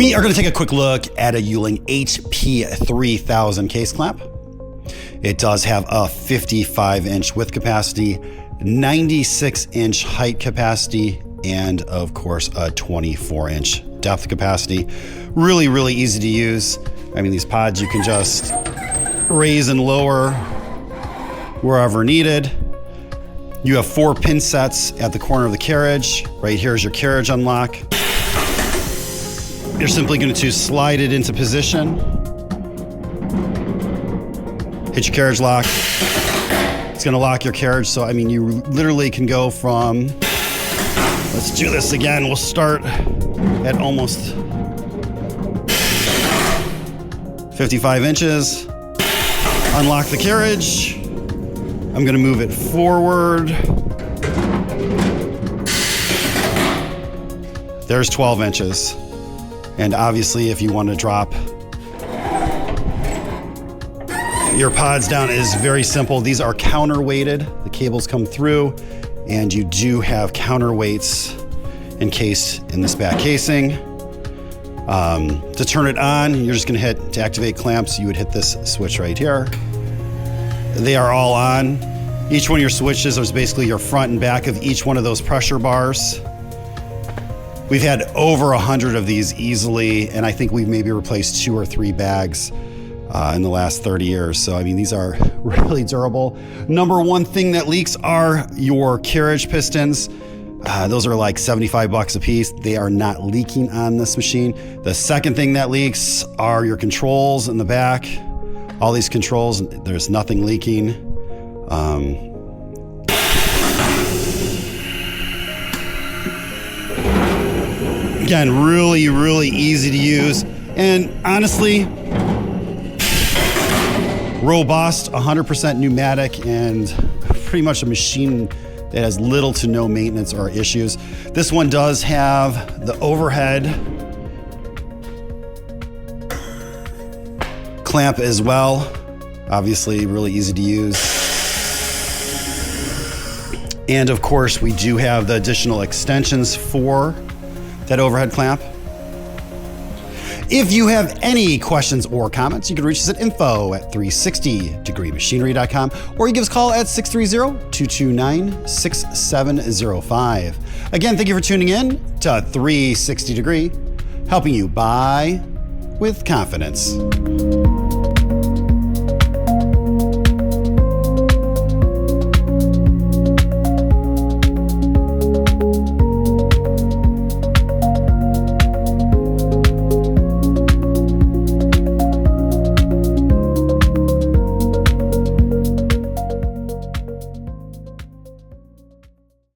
We are going to take a quick look at a Uhling HP3000 case clamp. It does have a 55-inch width capacity, 96-inch height capacity, and of course a 24-inch depth capacity. Really, really easy to use. I mean, these pods you can just raise and lower wherever needed. You have 4 pin sets at the corner of the carriage. Right here is your carriage unlock. You're simply going to slide it into position. Hit your carriage lock. It's going to lock your carriage. So, I mean, you literally can go from, let's do this again. We'll start at almost 55 inches. Unlock the carriage. I'm going to move it forward. There's 12 inches. And obviously, if you want to drop your pods down, it is very simple. These are counterweighted. The cables come through, and you do have counterweights encased in this back casing. To turn it on, you're just going to hit, to activate clamps, you would hit this switch right here. They are all on. Each one of your switches is basically your front and back of each one of those pressure bars. We've had over 100 of these easily, and I think we've maybe replaced 2 or 3 bags in the last 30 years. So, I mean, these are really durable. Number one thing that leaks are your carriage pistons. Those are like 75 bucks a piece. They are not leaking on this machine. The second thing that leaks are your controls in the back. All these controls, there's nothing leaking. Again, really, really easy to use. And honestly, robust, 100% pneumatic, and pretty much a machine that has little to no maintenance or issues. This one does have the overhead clamp as well. Obviously, really easy to use. And of course, we do have the additional extensions for that overhead clamp. If you have any questions or comments, you can reach us at info@360degreemachinery.com, or you give us a call at 630-229-6705. Again, thank you for tuning in to 360 Degree, helping you buy with confidence.